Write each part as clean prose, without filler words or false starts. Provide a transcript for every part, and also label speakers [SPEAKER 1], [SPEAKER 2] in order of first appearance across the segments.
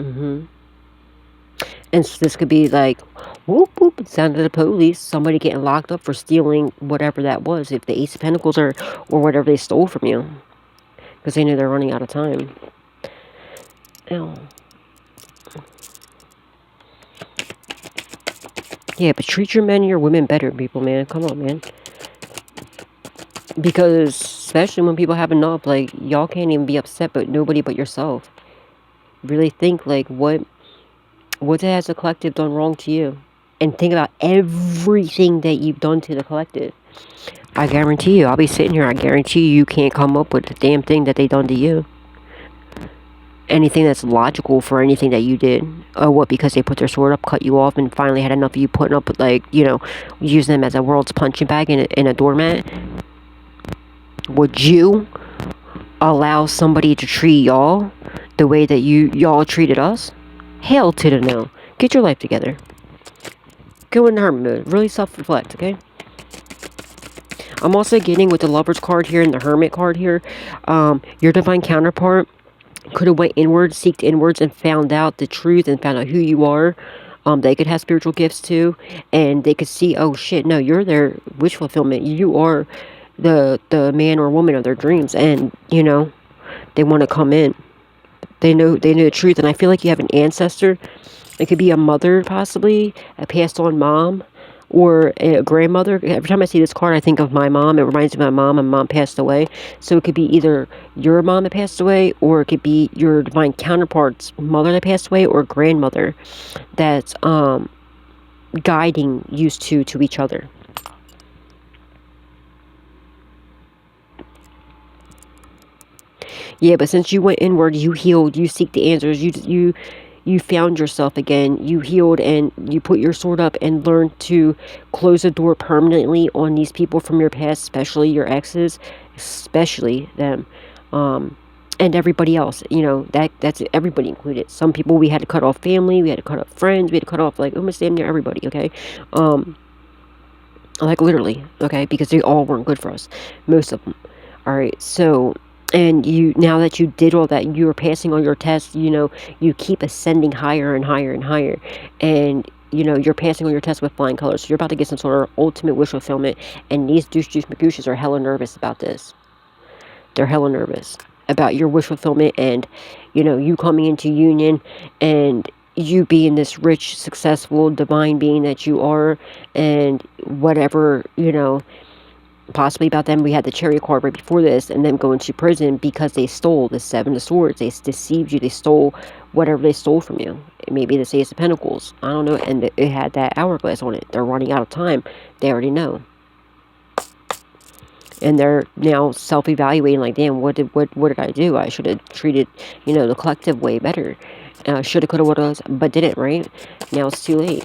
[SPEAKER 1] Mm-hmm. And so this could be like, whoop, whoop, sound of the police, somebody getting locked up for stealing whatever that was, if the Ace of Pentacles or whatever they stole from you. Because they know they're running out of time. Ow. Yeah, but treat your men and your women better, people, man. Come on, man. Because, especially when people have enough, like, y'all can't even be upset but nobody but yourself. Really think, like, what has the collective done wrong to you? And think about everything that you've done to the collective. I guarantee you, I'll be sitting here, I guarantee you can't come up with the damn thing that they done to you. Anything that's logical for anything that you did. Or what, because they put their sword up, cut you off, and finally had enough of you putting up with, like, you know, using them as a world's punching bag and a doormat. Would you allow somebody to treat y'all the way that y'all treated us? Hell to the no. Get your life together. Go in hermit mode. Really self-reflect, okay? I'm also getting with the Lover's card here and the Hermit card here. Your divine counterpart could have went inward, seeked inwards, and found out the truth and found out who you are. They could have spiritual gifts too, and they could see, oh shit, no, you're their wish fulfillment. You are the man or woman of their dreams, and you know they want to come in. They know the truth, and I feel like you have an ancestor. It could be a mother, possibly a passed on mom, or a grandmother. Every time I see this card, I think of my mom. It reminds me of my mom, and mom passed away. So it could be either your mom that passed away, or it could be your divine counterpart's mother that passed away, or grandmother that's guiding you two to each other. Yeah, but since you went inward, you healed, you seek the answers, you found yourself again, you healed, and you put your sword up and learned to close the door permanently on these people from your past, especially your exes, especially them, and everybody else. You know, that's everybody included. Some people we had to cut off family, we had to cut off friends, we had to cut off, like, almost damn near everybody, okay? Like, literally, okay? Because they all weren't good for us, most of them. Alright, so, and you, now that you did all that, you're passing all your tests, you know, you keep ascending higher and higher and higher, and, you know, you're passing all your tests with flying colors, so you're about to get some sort of ultimate wish fulfillment, and these douche magooches are hella nervous about this. They're hella nervous about your wish fulfillment, and, you know, you coming into union, and you being this rich, successful, divine being that you are, and whatever, you know, possibly about them. We had the Chariot card right before this, and them going to prison because they stole the Seven of Swords. They deceived you. They stole whatever they stole from you. Maybe the Ace of Pentacles. I don't know. And it had that hourglass on it. They're running out of time. They already know. And they're now self-evaluating, like, damn, what did I do? I should have treated, you know, the collective way better. Shoulda, coulda, woulda, but didn't, right? Now it's too late.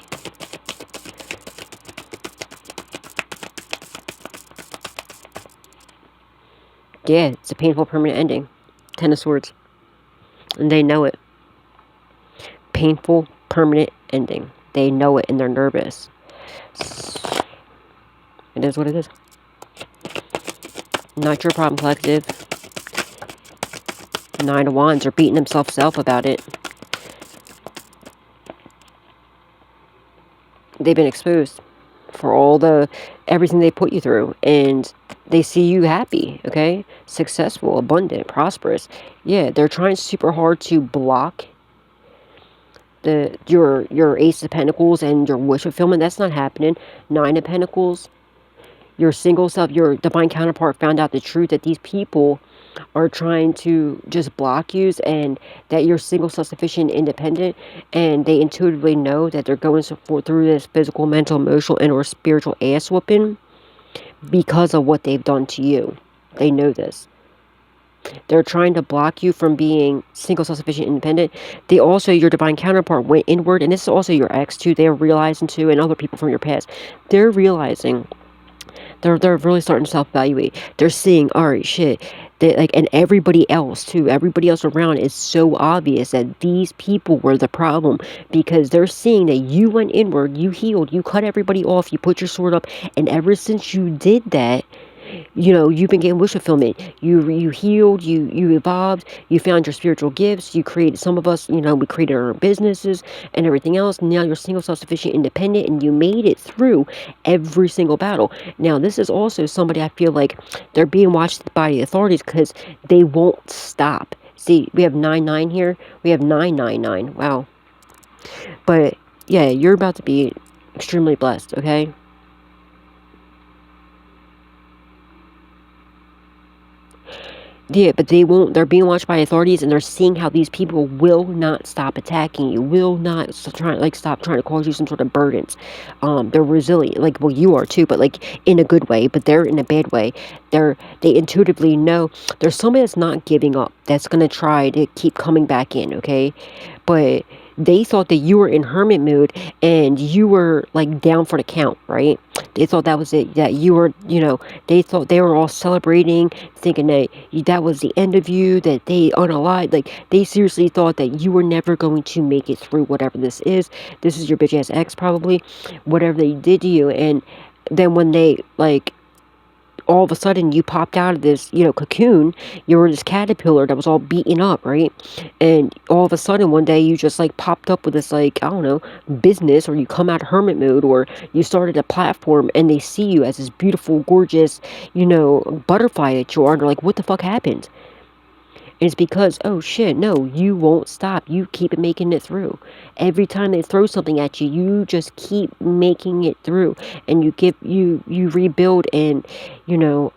[SPEAKER 1] Yeah, it's a painful permanent ending. Ten of Swords. And they know it. Painful permanent ending. They know it and they're nervous. It is what it is. Not your problem, collective. Nine of Wands are beating themselves up about it. They've been exposed for everything they put you through, and they see you happy, okay? Successful, abundant, prosperous. Yeah, they're trying super hard to block your Ace of Pentacles and your wish fulfillment. That's not happening. Nine of Pentacles. Your single self, your divine counterpart found out the truth that these people are trying to just block you, and that you're single, self-sufficient, independent, and they intuitively know that they're going through this physical, mental, emotional, and or spiritual ass whooping because of what they've done to you. They know this. They're trying to block you from being single, self-sufficient, independent. They also, your divine counterpart went inward, and this is also your ex too. They're realizing too, and other people from your past. They're realizing. They're really starting to self-evaluate. They're seeing, all right, shit. They, like, and everybody else too. Everybody else around is so obvious that these people were the problem, because they're seeing that you went inward, you healed, you cut everybody off, you put your sword up, and ever since you did that, You know, you've been getting wish fulfillment. You healed, you evolved, you found your spiritual gifts, you created, some of us, you know, we created our own businesses and everything else. Now you're single, self-sufficient, independent, and you made it through every single battle. Now this is also somebody, I feel like they're being watched by the authorities because they won't stop. See, we have 9-9 here. We have 9-9-9. Wow. But yeah, you're about to be extremely blessed, okay? Yeah, but they won't. They're being watched by authorities, and they're seeing how these people will not stop attacking you, will not stop trying to cause you some sort of burdens. They're resilient, like, well, you are too, but like in a good way. But they're in a bad way. They intuitively know there's somebody that's not giving up. That's gonna try to keep coming back in, okay? But they thought that you were in hermit mood and you were like down for the count, right? They thought that was it. That you were, you know, they thought they were all celebrating, thinking that that was the end of you, that they unalived. Like, they seriously thought that you were never going to make it through whatever this is. This is your bitch ass ex, probably, whatever they did to you. And then when they, like, all of a sudden you popped out of this, you know, cocoon, you were this caterpillar that was all beaten up, right? And all of a sudden one day you just like popped up with this, like, I don't know, business, or you come out of hermit mode, or you started a platform, and they see you as this beautiful, gorgeous, you know, butterfly that you are, and they're like, what the fuck happened? And it's because, oh shit, no, you won't stop. You keep making it through. Every time they throw something at you, you just keep making it through. And you rebuild, and, you know,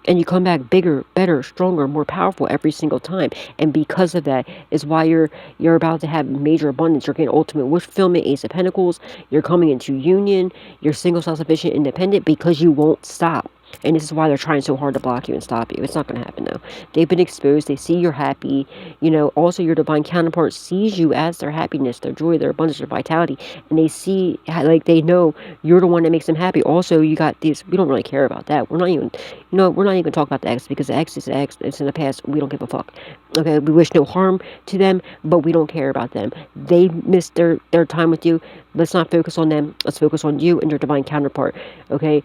[SPEAKER 1] and you come back bigger, better, stronger, more powerful every single time. And because of that is why you're about to have major abundance. You're getting ultimate wish fulfillment, Ace of Pentacles. You're coming into union. You're single, self-sufficient, independent, because you won't stop. And this is why they're trying so hard to block you and stop you. It's not going to happen, though. They've been exposed. They see you're happy. You know, also your divine counterpart sees you as their happiness, their joy, their abundance, their vitality. And they see, like, they know you're the one that makes them happy. Also, you got these, we don't really care about that. We're not even, you know, we're not even talking about the ex, because the ex is the ex. It's in the past. We don't give a fuck. Okay, we wish no harm to them, but we don't care about them. They missed their time with you. Let's not focus on them. Let's focus on you and your divine counterpart. Okay?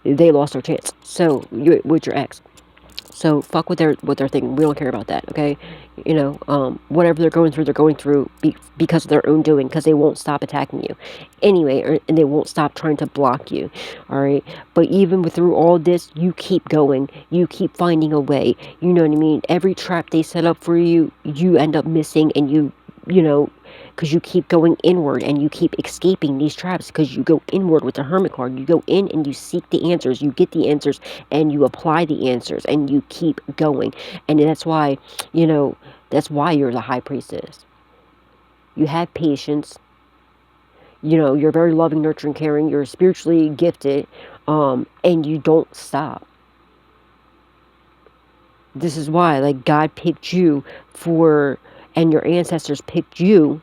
[SPEAKER 1] They lost their chance. So with your ex. So fuck with their thing. We don't care about that. Okay, you know, whatever they're going through because of their own doing. Because they won't stop attacking you, anyway, and they won't stop trying to block you. All right. But even through all this, you keep going. You keep finding a way. You know what I mean? Every trap they set up for you, you end up missing, and you know, because you keep going inward and you keep escaping these traps, because you go inward with the Hermit card. You go in and you seek the answers, you get the answers, and you apply the answers, and you keep going. And that's why, you know, that's why you're the High Priestess. You have patience. You know, you're very loving, nurturing, caring. You're spiritually gifted, and you don't stop. This is why, like, God picked you for, and your ancestors picked you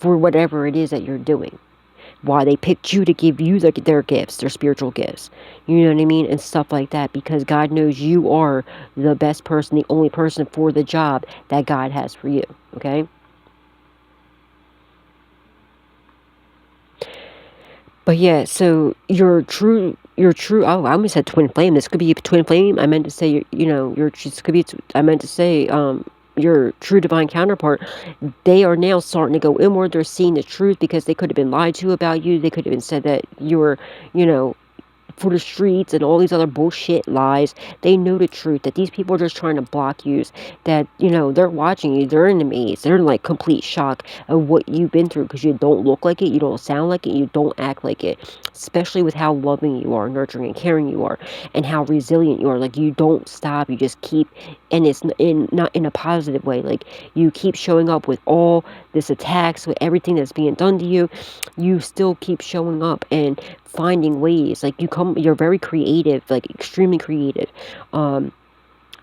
[SPEAKER 1] for whatever it is that you're doing. Why they picked you to give you their gifts, their spiritual gifts. You know what I mean? And stuff like that. Because God knows you are the best person, the only person for the job that God has for you. Okay? But yeah, so your true, oh, I almost said twin flame. This could be twin flame. I meant to say, you know, this could be, I meant to say, your true divine counterpart, they are now starting to go inward. They're seeing the truth, because they could have been lied to about you. They could have been said that you were, you know, for the streets and all these other bullshit lies. They know the truth, that these people are just trying to block you, that, you know, they're watching you, they're in a maze, they're in like complete shock of what you've been through, because you don't look like it, you don't sound like it, you don't act like it, especially with how loving you are, nurturing and caring you are, and how resilient you are. Like, you don't stop, you just keep, and it's not in a positive way. Like, you keep showing up with all this attacks, with everything that's being done to you, you still keep showing up and finding ways. Like, you're very creative, like extremely creative.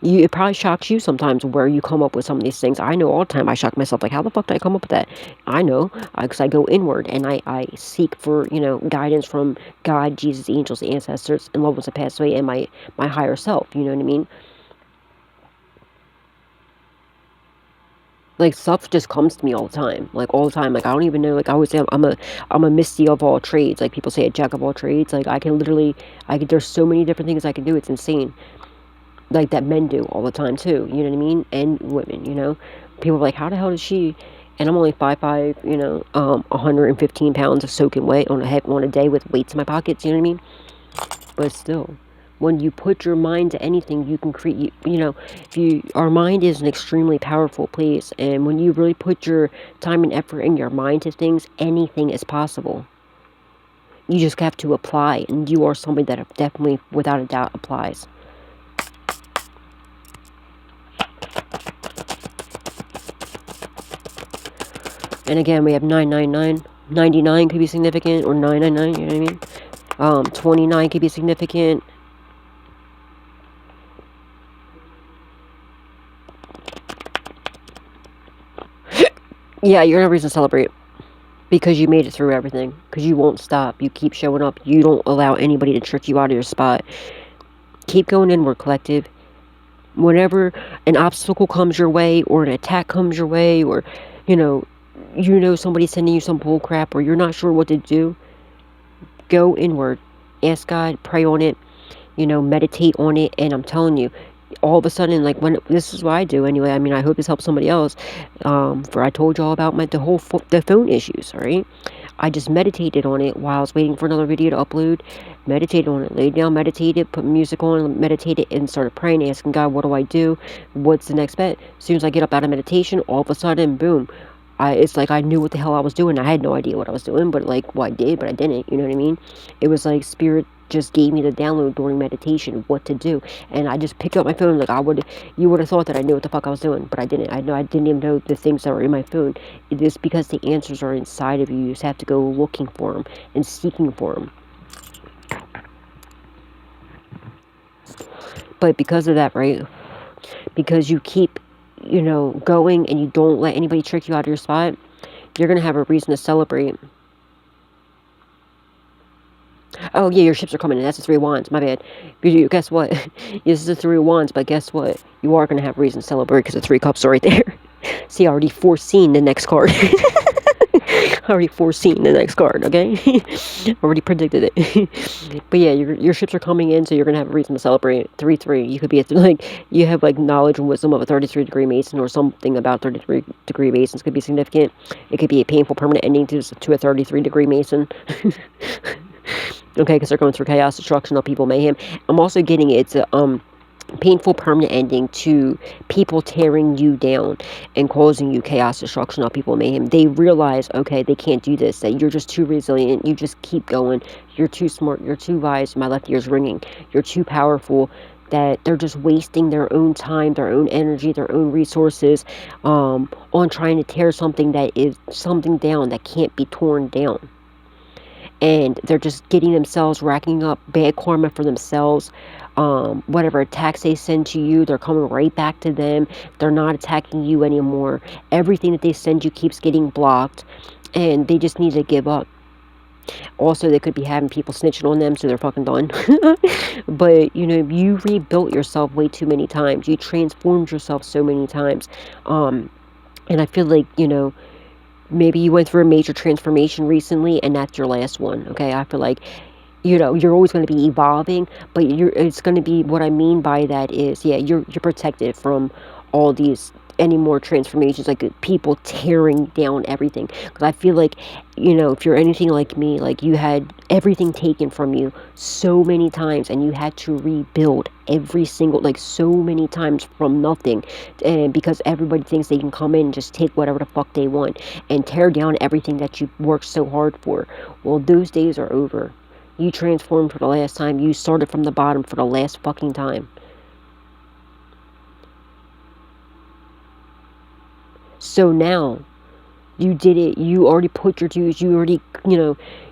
[SPEAKER 1] It probably shocks you sometimes where you come up with some of these things. I know all the time I shock myself, like, how the fuck did I come up with that? I know, because I go inward and I seek for, you know, guidance from God, Jesus, angels, ancestors, and loved ones that passed away, and my higher self. You know what I mean? Like, stuff just comes to me all the time. Like, all the time. Like, I don't even know. Like, I always say I'm a Misty of all trades. Like, people say a jack of all trades. Like, I can literally, there's so many different things I can do. It's insane. Like, that men do all the time, too. You know what I mean? And women, you know? People are like, how the hell does she... And I'm only 5'5", you know, 115 pounds of soaking wet on a day with weights in my pockets, you know what I mean? But still, when you put your mind to anything, you can create, you know, our mind is an extremely powerful place, and when you really put your time and effort and your mind to things, anything is possible. You just have to apply, and you are somebody that definitely, without a doubt, applies. And again, we have 999. 99 could be significant, or 999, you know what I mean? 29 could be significant. Yeah, you're gonna have reason to celebrate. Because you made it through everything. Because you won't stop. You keep showing up. You don't allow anybody to trick you out of your spot. Keep going inward, collective. Whenever an obstacle comes your way, or an attack comes your way, or, you know somebody's sending you some bull crap, or you're not sure what to do, go inward. Ask God, pray on it, meditate on it, and I'm telling you, all of a sudden, like, when this is what I do anyway. I mean, I hope this helps somebody else. For I told you all about the phone issues. All right, I just meditated on it while I was waiting for another video to upload. Meditated on it, laid down, meditated, put music on, meditated, and started praying, asking God, what do I do? What's the next step? As soon as I get up out of meditation, all of a sudden, boom. It's like I knew what the hell I was doing. I had no idea what I was doing, but like, well, I did, but I didn't. You know what I mean? It was like Spirit just gave me the download during meditation what to do, and I just picked up my phone. Like, you would have thought that I knew what the fuck I was doing, but I didn't. I didn't even know the things that were in my phone. It is because the answers are inside of you. You just have to go looking for them and seeking for them. But because of that, right? Because you keep, going, and you don't let anybody trick you out of your spot, you're gonna have a reason to celebrate. Oh, yeah, your ships are coming in. That's the 3 of Wands. My bad. Guess what? This is the 3 of Wands, but guess what? You are going to have reason to celebrate because the 3 Cups are right there. See, I already foreseen the next card. Already foreseen the next card, okay? Already predicted it. But yeah, your ships are coming in, so you're going to have a reason to celebrate. 3-3. You could be, you have, knowledge and wisdom of a 33-degree Mason, or something about 33-degree Masons could be significant. It could be a painful permanent ending to a 33-degree Mason. Okay, because they're going through chaos, destruction, upheaval, mayhem. I'm also getting it's a painful permanent ending to people tearing you down and causing you chaos, destruction, upheaval, mayhem. They realize, okay, they can't do this, that you're just too resilient, you just keep going, you're too smart, you're too wise, my left ear's ringing, you're too powerful, that they're just wasting their own time, their own energy, their own resources on trying to tear something down that can't be torn down. And they're just getting themselves, racking up bad karma for themselves. Whatever attacks they send to you, they're coming right back to them. They're not attacking you anymore. Everything that they send you keeps getting blocked, and they just need to give up. Also, they could be having people snitching on them, so they're fucking done. But, you rebuilt yourself way too many times. You transformed yourself so many times. And I feel like, maybe you went through a major transformation recently, and that's your last one, okay? I feel like, you're always going to be evolving, but it's going to be, what I mean by that is, yeah, you're protected from all these, any more transformations, like people tearing down everything. Because I feel like, if you're anything like me, like, you had everything taken from you so many times, and you had to rebuild every single, so many times from nothing, and because everybody thinks they can come in and just take whatever the fuck they want and tear down everything that you worked so hard for. Well, those days are over. You transformed for the last time. You started from the bottom for the last fucking time. So now, you did it. You already put your dues. You already,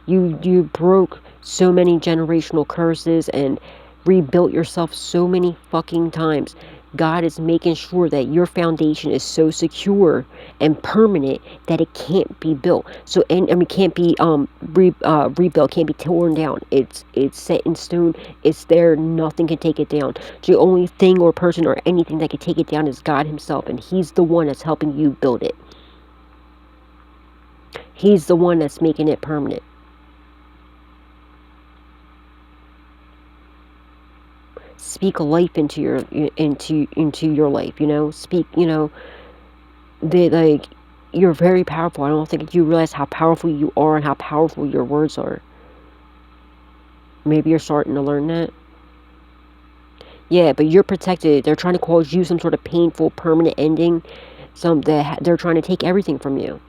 [SPEAKER 1] you broke so many generational curses and rebuilt yourself so many fucking times. God is making sure that your foundation is so secure and permanent that it can't be built. So, and I mean, can't be rebuilt, can't be torn down. It's set in stone. It's there. Nothing can take it down. The only thing or person or anything that can take it down is God Himself, and He's the one that's helping you build it. He's the one that's making it permanent. Speak life into your life. Speak. Like, you're very powerful. I don't think you realize how powerful you are and how powerful your words are. Maybe you're starting to learn that. Yeah, but you're protected. They're trying to cause you some sort of painful, permanent ending. They're trying to take everything from you.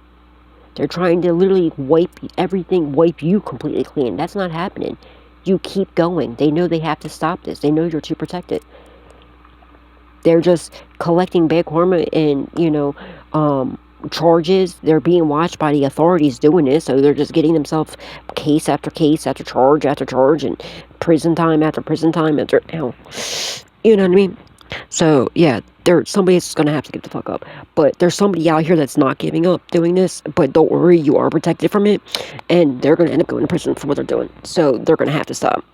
[SPEAKER 1] They're trying to literally wipe you completely clean. That's not happening. You keep going. They know they have to stop this. They know you're too protected. They're just collecting bad karma and, charges. They're being watched by the authorities doing this, so they're just getting themselves case after case after charge after charge and prison time after prison time after, you know what I mean? So, yeah, somebody's going to have to give the fuck up. But there's somebody out here that's not giving up doing this. But don't worry, you are protected from it. And they're going to end up going to prison for what they're doing. So, they're going to have to stop.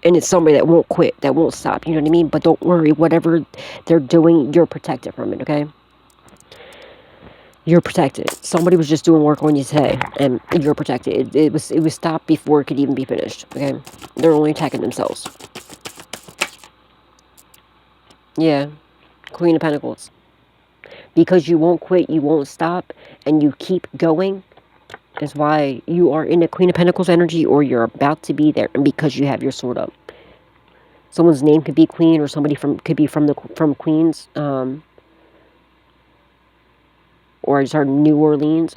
[SPEAKER 1] And it's somebody that won't quit, that won't stop. You know what I mean? But don't worry, whatever they're doing, you're protected from it, okay? You're protected. Somebody was just doing work on you today, and you're protected. It was stopped before it could even be finished, okay? They're only attacking themselves. Yeah. Queen of Pentacles. Because you won't quit, you won't stop, and you keep going, is why you are in the Queen of Pentacles energy, or you're about to be there, and because you have your sword up. Someone's name could be Queen, or somebody could be from Queens, or it's New Orleans.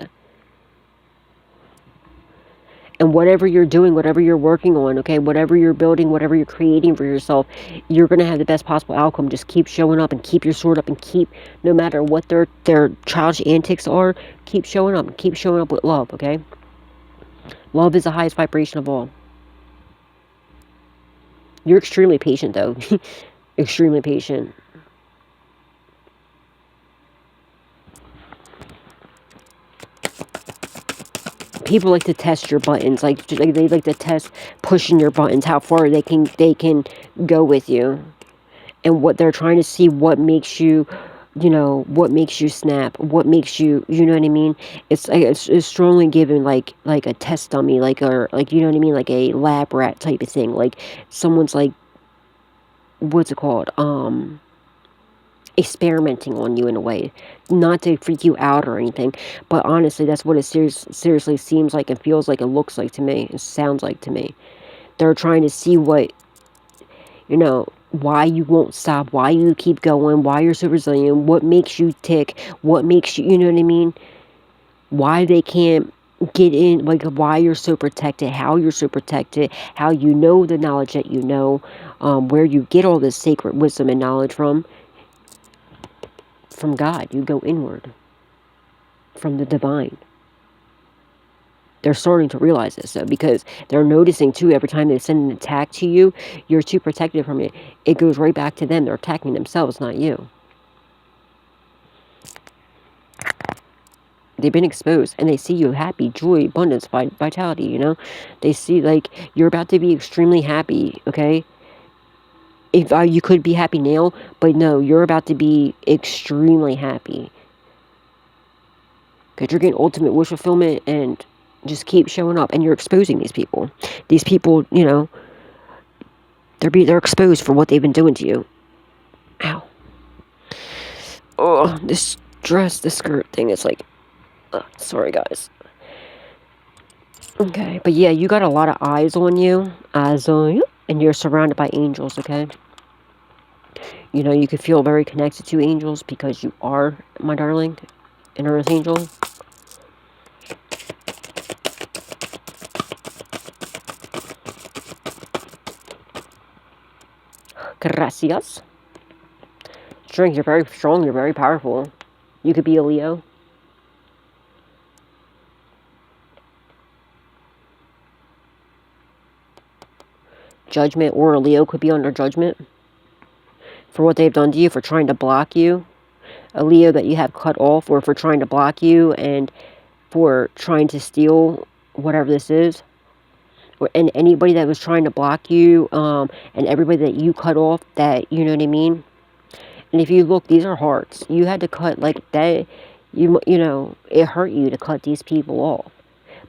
[SPEAKER 1] And whatever you're doing, whatever you're working on, okay, whatever you're building, whatever you're creating for yourself, you're going to have the best possible outcome. Just keep showing up and keep your sword up and keep, no matter what their childish antics are, keep showing up and keep showing up with love, okay? Love is the highest vibration of all. You're extremely patient, though. Extremely patient. People like to test your buttons, like they like to test pushing your buttons, how far they can go with you, and what they're trying to see, what makes you, what makes you snap, what makes you, you know what I mean? It's strongly given like a test dummy, like you know what I mean, like a lab rat type of thing, like someone's like, what's it called, experimenting on you in a way, not to freak you out or anything, but honestly, that's what it seriously seems like and feels like, it looks like to me, it sounds like to me. They're trying to see what, why you won't stop, why you keep going, why you're so resilient, what makes you tick, what makes you, you know what I mean, why they can't get in, like why you're so protected, how you're so protected, how you know the knowledge that you know, where you get all this sacred wisdom and knowledge from God. You go inward from the divine. They're starting to realize this, though, because they're noticing too, every time they send an attack to you, you're too protected from it. It goes right back to them. They're attacking themselves, not you. They've been exposed, and they see you happy, joy, abundance, vitality, They see, like, you're about to be extremely happy, okay? If you could be happy now, but no, you're about to be extremely happy. Because you're getting ultimate wish fulfillment, and just keep showing up, and you're exposing these people. These people, they're exposed for what they've been doing to you. Ow. Oh, this dress, this skirt thing is like, sorry guys. Okay, but yeah, you got a lot of eyes on you, and you're surrounded by angels, okay? You can feel very connected to angels because you are, my darling, an earth angel. Gracias. Strength, you're very strong, you're very powerful. You could be a Leo. Judgment, or a Leo could be under judgment. for what they've done to you, for trying to block you. A Leo that you have cut off, or for trying to block you and for trying to steal whatever this is. And anybody that was trying to block you, and everybody that you cut off, that, you know what I mean? And if you look, these are hearts. You had to cut like that. You know, it hurt you to cut these people off.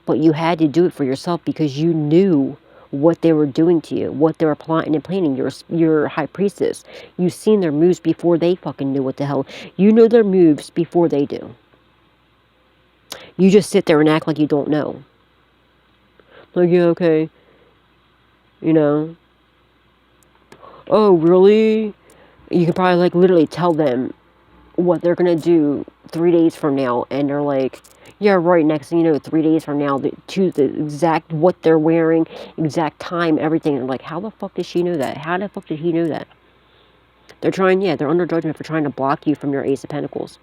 [SPEAKER 1] But you had to do it for yourself because you knew what they were doing to you, what they were plotting and planning. Your high priestess. You've seen their moves before they fucking knew what the hell. You know their moves before they do. You just sit there and act like you don't know. Like, yeah, okay. You know. Oh, really? You can probably, like, literally tell them what they're going to do 3 days from now. And they're like, yeah, right. Next thing you know, 3 days from now, to the exact what they're wearing, exact time, everything. And like, how the fuck did she know that? How the fuck did he know that? They're trying, yeah, they're under judgment for trying to block you from your Ace of Pentacles.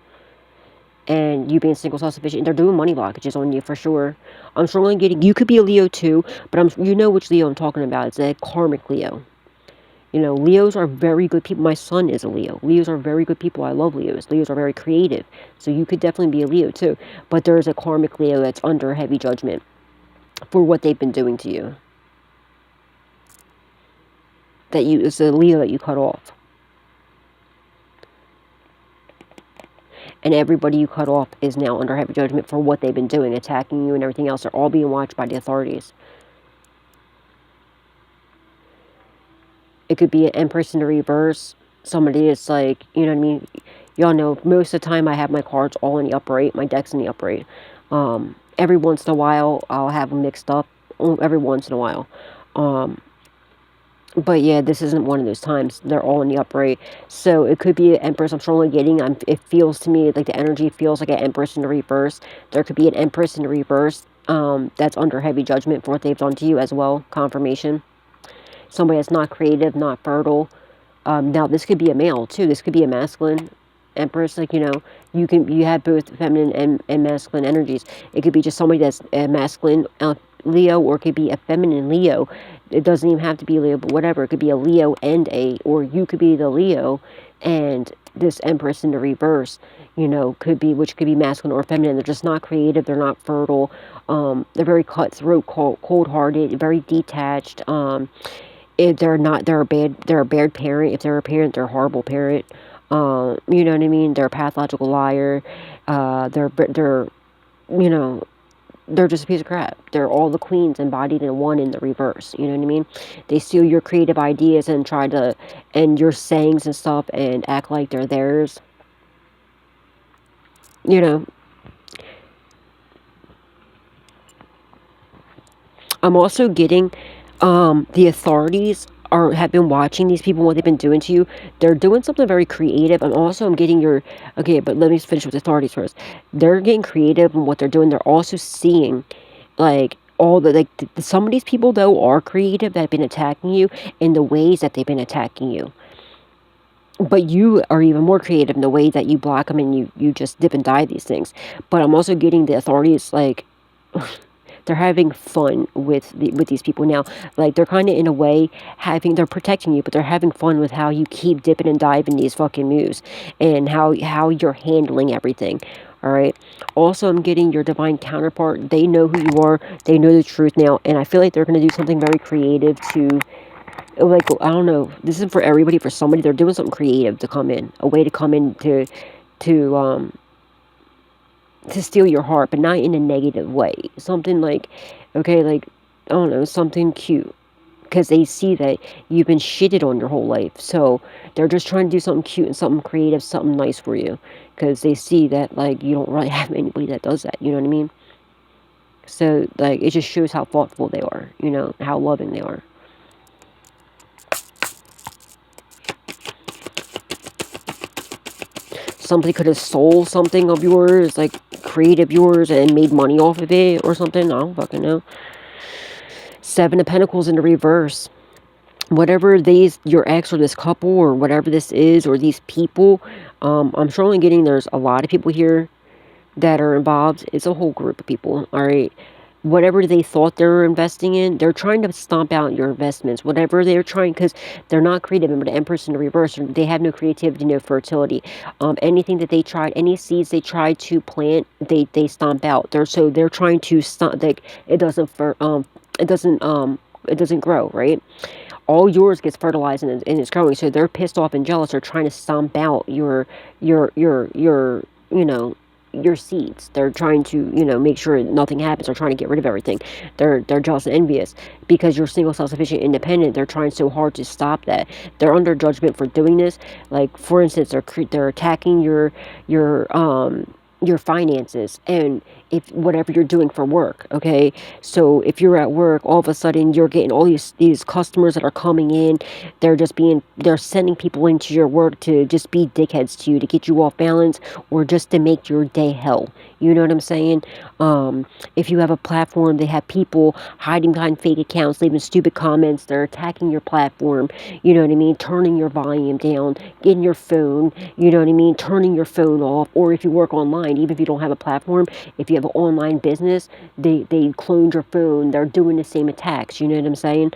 [SPEAKER 1] And you being single, self-sufficient. They're doing money blockages on you for sure. I'm strongly getting, you could be a Leo too, but you know which Leo I'm talking about. It's a karmic Leo. You know, Leos are very good people. My son is a Leo. Leos are very good people. I love Leos. Leos are very creative. So you could definitely be a Leo too. But there's a karmic Leo that's under heavy judgment for what they've been doing to you. It's a Leo that you cut off. And everybody you cut off is now under heavy judgment for what they've been doing, attacking you and everything else. They're all being watched by the authorities. It could be an Empress in the reverse. Somebody is like, you know what I mean? Y'all know, most of the time I have my cards all in the upright. My deck's in the upright. Every once in a while, I'll have them mixed up. Every once in a while. But yeah, this isn't one of those times. They're all in the upright. So it could be an Empress I'm strongly getting. It feels to me like the energy feels like an Empress in the reverse. There could be an Empress in the reverse that's under heavy judgment for what they've done to you as well. Confirmation. Somebody that's not creative, not fertile. Now, this could be a male, too. This could be a masculine Empress. Like, you know, you have both feminine and masculine energies. It could be just somebody that's a masculine Leo, or it could be a feminine Leo. It doesn't even have to be a Leo, but whatever. It could be a Leo or you could be the Leo, and this Empress in the reverse, you know, which could be masculine or feminine. They're just not creative. They're not fertile. They're very cutthroat, cold-hearted, very detached. If they're a bad parent. If they're a parent, they're a horrible parent. You know what I mean? They're a pathological liar. They're you know, they're just a piece of crap. They're all the queens embodied in one in the reverse. You know what I mean? They steal your creative ideas and and your sayings and stuff and act like they're theirs. You know. I'm also getting the authorities have been watching these people, what they've been doing to you. They're doing something very creative. I'm getting okay, but let me finish with the authorities first. They're getting creative in what they're doing. They're also seeing, like, some of these people, though, are creative that have been attacking you in the ways that they've been attacking you. But you are even more creative in the way that you block them and you just dip and die these things. But I'm also getting the authorities, like... they're having fun with these people now. Like, they're kind of, in a way, they're protecting you, but they're having fun with how you keep dipping and diving these fucking moves, and how you're handling everything. All right. Also, I'm getting your divine counterpart. They know who you are. They know the truth now, and I feel like they're going to do something very creative to, like, I don't know. This isn't for everybody. For somebody, they're doing something creative to come in, a way to come in to steal your heart, but not in a negative way. Something like, okay, like, I don't know, something cute. Because they see that you've been shitted on your whole life. So they're just trying to do something cute and something creative, something nice for you. Because they see that, like, you don't really have anybody that does that. You know what I mean? So, like, it just shows how thoughtful they are. You know, how loving they are. Somebody could have stole something of yours, like, creative yours, and made money off of it or something. I don't fucking know. 7 of Pentacles in the reverse. Whatever your ex or this couple or whatever this is, or these people, I'm strongly getting there's a lot of people here that are involved. It's a whole group of people, all right? whatever they thought they were investing in, they're trying to stomp out your investments. Whatever they're trying, because they're not creative. Remember, the Empress in the reverse, they have no creativity, no fertility. Anything that they tried, any seeds they tried to plant, they stomp out. They're trying to stomp, like, it doesn't it doesn't grow, right? All yours gets fertilized and it's growing. So they're pissed off and jealous. They're trying to stomp out your you know, your seeds. They're trying to, make sure nothing happens. They're trying to get rid of everything. They're jealous and envious because you're single, self-sufficient, independent. They're trying so hard to stop that. They're under judgment for doing this. Like, for instance, they're attacking your finances and if whatever you're doing for work. Okay, so if you're at work, all of a sudden you're getting all these customers that are coming in. They're sending people into your work to just be dickheads to you, to get you off balance, or just to make your day hell. You know what I'm saying? If you have a platform, they have people hiding behind fake accounts, leaving stupid comments. They're attacking your platform. You know what I mean? Turning your volume down, getting your phone. You know what I mean? Turning your phone off. Or if you work online, even if you don't have a platform, if you have an online business, they cloned your phone. They're doing the same attacks. You know what I'm saying?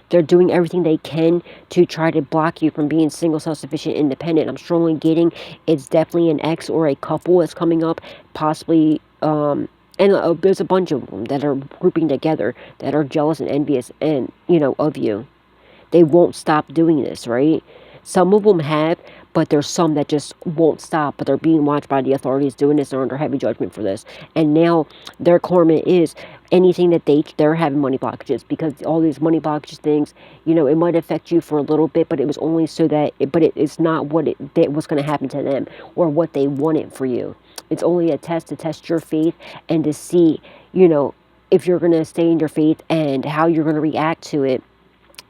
[SPEAKER 1] They're doing everything they can to try to block you from being single, self-sufficient, independent. I'm strongly getting it's definitely an ex or a couple that's coming up, possibly. And there's a bunch of them that are grouping together that are jealous and envious and, of you. They won't stop doing this, right? Some of them have, but there's some that just won't stop, but they're being watched by the authorities doing this. They're under heavy judgment for this. And now their karma is anything that they're having money blockages, because all these money blockages things, it might affect you for a little bit, but it was only so that, it's not that was going to happen to them or what they wanted for you. It's only a test to test your faith and to see, if you're going to stay in your faith and how you're going to react to it.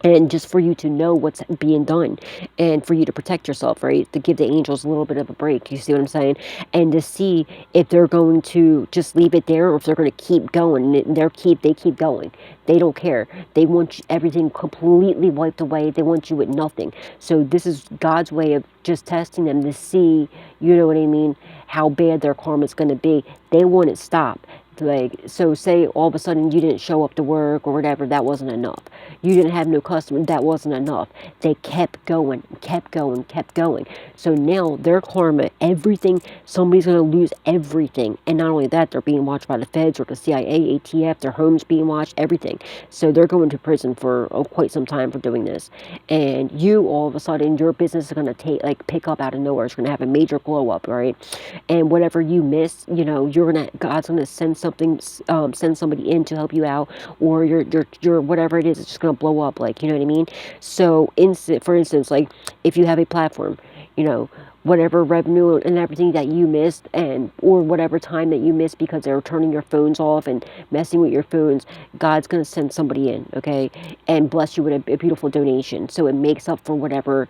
[SPEAKER 1] And just for you to know what's being done and for you to protect yourself, right? To give the angels a little bit of a break. You see what I'm saying? And to see if they're going to just leave it there or if they're going to keep going. And they keep going. They don't care. They want everything completely wiped away. They want you with nothing. So this is God's way of just testing them to see, you know what I mean, how bad their karma is going to be. They want it stopped. Like, so say all of a sudden you didn't show up to work or whatever, that wasn't enough. You didn't have no customer, that wasn't enough. They kept going, kept going, kept going. So now their karma, everything, somebody's going to lose everything. And not only that, they're being watched by the feds or the CIA, ATF, their homes being watched, everything. So they're going to prison for quite some time for doing this. And you, all of a sudden, your business is going to pick up out of nowhere. It's going to have a major glow up, right? And whatever you miss, God's going to send somebody in to help you out, or your whatever it is, it's just going to blow up, like, you know what I mean? So for instance, like, if you have a platform, whatever revenue and everything that you missed, or whatever time that you missed because they're turning your phones off and messing with your phones, God's going to send somebody in, okay, and bless you with a beautiful donation, so it makes up for whatever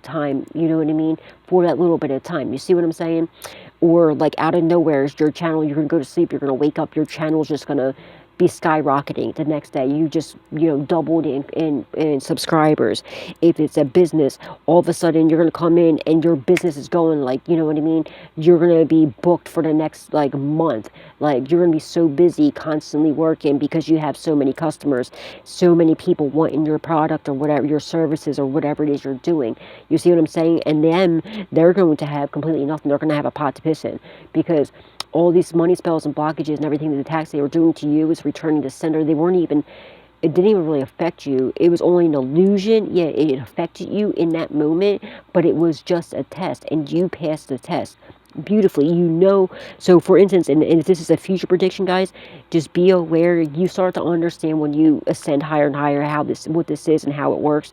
[SPEAKER 1] time, you know what I mean, for that little bit of time. You see what I'm saying? Or like out of nowhere, is your channel, you're going to go to sleep, you're going to wake up, your channel's just going to be skyrocketing the next day. You just, doubled in subscribers. If it's a business, all of a sudden you're going to come in and your business is going, like, you know what I mean? You're going to be booked for the next, like, month. Like, you're going to be so busy constantly working because you have so many customers, so many people wanting your product or whatever, your services or whatever it is you're doing. You see what I'm saying? And then they're going to have completely nothing. They're going to have a pot to piss in, because all these money spells and blockages and everything that the attacks they were doing to you is returning to sender. It didn't even really affect you. It was only an illusion. Yeah, it affected you in that moment, but it was just a test, and you passed the test beautifully. So for instance, and if this is a future prediction, guys, just be aware. You start to understand when you ascend higher and higher what this is and how it works.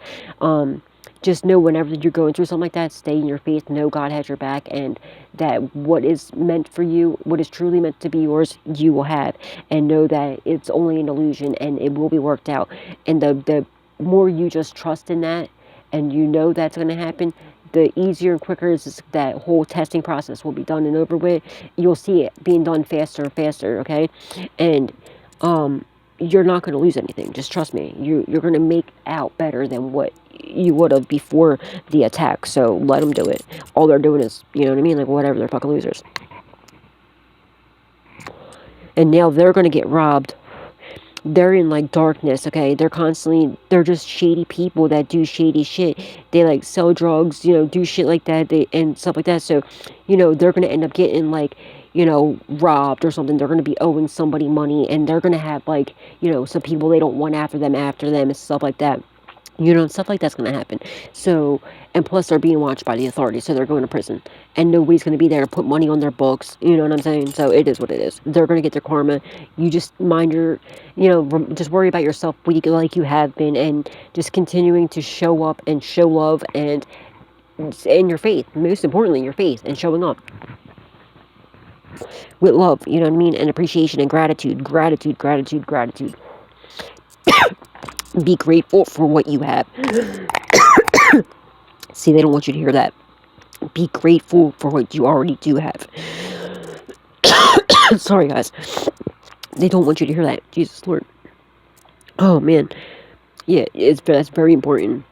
[SPEAKER 1] Just know whenever you're going through something like that, stay in your faith, know God has your back, and that what is meant for you, what is truly meant to be yours, you will have. And know that it's only an illusion and it will be worked out. And the more you just trust in that and that's going to happen, the easier and quicker is that whole testing process will be done and over with. You'll see it being done faster and faster, okay? And you're not going to lose anything. Just trust me. You're going to make out better than what you would have before the attack. So let them do it. All they're doing is, you know what I mean? Like, whatever. They're fucking losers. And now they're going to get robbed. They're in like darkness, okay? They're just shady people that do shady shit. They like sell drugs, do shit like that, and stuff like that. So, they're gonna end up getting like, robbed or something. They're gonna be owing somebody money, and they're gonna have like, some people they don't want after them and stuff like that. Stuff like that's going to happen. So, and plus they're being watched by the authorities, so they're going to prison. And nobody's going to be there to put money on their books, you know what I'm saying? So it is what it is. They're going to get their karma. You just mind your, just worry about yourself like you have been, and just continuing to show up and show love and your faith. Most importantly, your faith and showing up with love, you know what I mean? And appreciation and gratitude. Gratitude, gratitude, gratitude. Be grateful for what you have. See, they don't want you to hear that. Be grateful for what you already do have. Sorry, guys. They don't want you to hear that. Jesus Lord. Oh, man. Yeah, that's very important.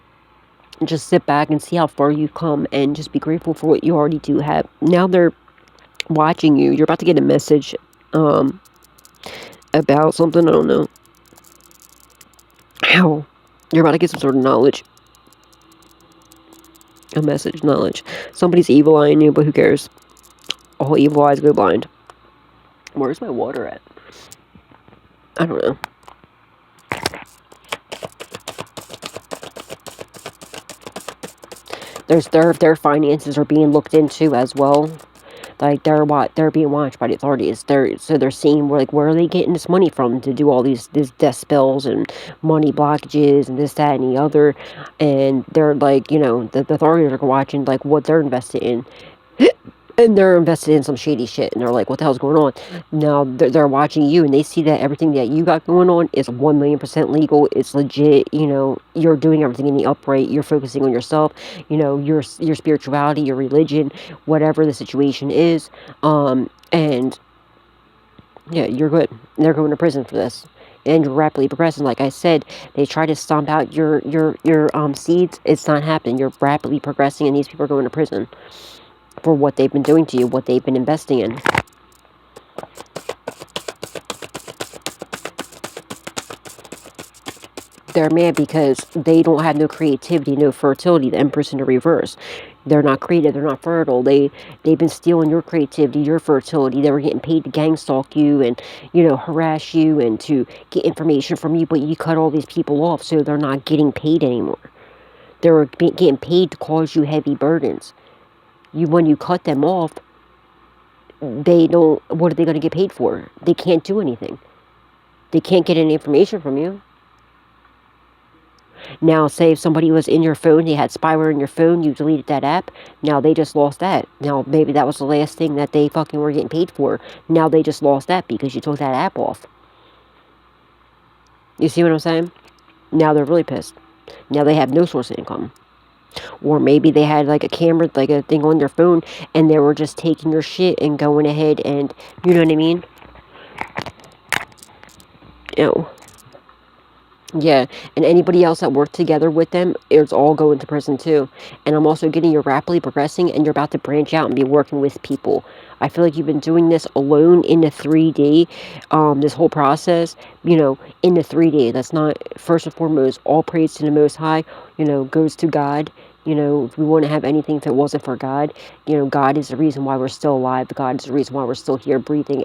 [SPEAKER 1] Just sit back and see how far you've come, and just be grateful for what you already do have. Now they're watching you. You're about to get a message about something. I don't know. How? You're about to get some sort of knowledge. A message, knowledge. Somebody's evil eyeing you, but who cares? All evil eyes go blind. Where's my water at? I don't know. Their finances are being looked into as well. Like they're being watched by the authorities. They're seeing where are they getting this money from to do all these death spells and money blockages and this, that, and the other. And they're like, the authorities are watching like what they're invested in. And they're invested in some shady shit, and they're like, what the hell's going on? Now, they're watching you, and they see that everything that you got going on is 1,000,000% legal. It's legit, you're doing everything in the upright. You're focusing on yourself, your spirituality, your religion, whatever the situation is. And, yeah, you're good. They're going to prison for this. And you're rapidly progressing. Like I said, they try to stomp out your seeds. It's not happening. You're rapidly progressing, and these people are going to prison for what they've been doing to you, what they've been investing in. They're mad because they don't have no creativity, no fertility. The Empress in the reverse. They're not creative. They're not fertile. They've been stealing your creativity, your fertility. They were getting paid to gang stalk you and, harass you and to get information from you. But you cut all these people off, so they're not getting paid anymore. They're getting paid to cause you heavy burdens. When you cut them off, they don't. What are they going to get paid for? They can't do anything. They can't get any information from you. Now, say if somebody was in your phone, they had spyware in your phone, you deleted that app, now they just lost that. Now, maybe that was the last thing that they fucking were getting paid for. Now they just lost that because you took that app off. You see what I'm saying? Now they're really pissed. Now they have no source of income. Or maybe they had like a camera, like a thing on their phone, and they were just taking your shit and going ahead and, you know what I mean? Yeah, and anybody else that worked together with them, it's all going to prison too. And I'm also getting you're rapidly progressing, and you're about to branch out and be working with people. I feel like you've been doing this alone in the 3D, this whole process, in the 3D. That's not, first and foremost, all praise to the Most High, goes to God. If we wouldn't have anything if it wasn't for God. God is the reason why we're still alive. God is the reason why we're still here breathing